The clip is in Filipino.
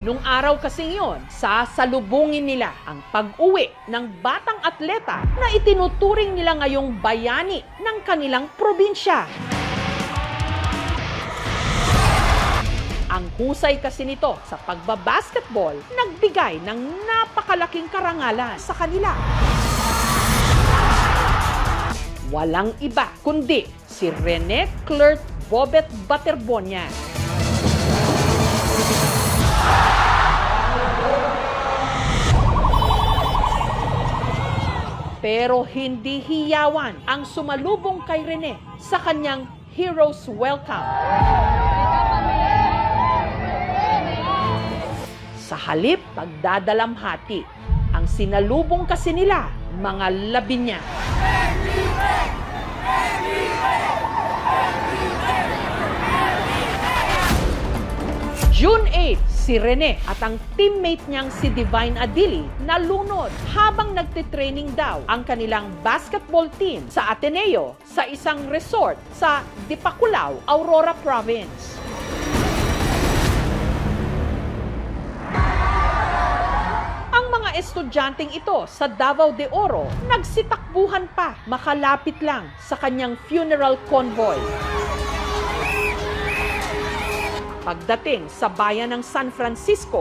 Nung araw kasing yon, sasalubungin nila ang pag-uwi ng batang atleta na itinuturing nila ngayong bayani ng kanilang probinsya. Ang husay kasi nito sa pagbabasketball nagbigay ng napakalaking karangalan sa kanila. Walang iba kundi si Rene Clert Bobet Baterbonian. Pero hindi hiyawan ang sumalubong kay Rene sa kanyang Hero's Welcome. Sa halip pagdadalamhati, ang sinalubong kasi nila mga labi niya. June 8, si Rene at ang teammate niyang si Divine Adili nalunod habang nagtitraining daw ang kanilang basketball team sa Ateneo sa isang resort sa Dipakulaw, Aurora Province. Ang mga estudyanteng ito sa Davao de Oro nagsitakbuhan pa makalapit lang sa kanyang funeral convoy. Pagdating sa bayan ng San Francisco,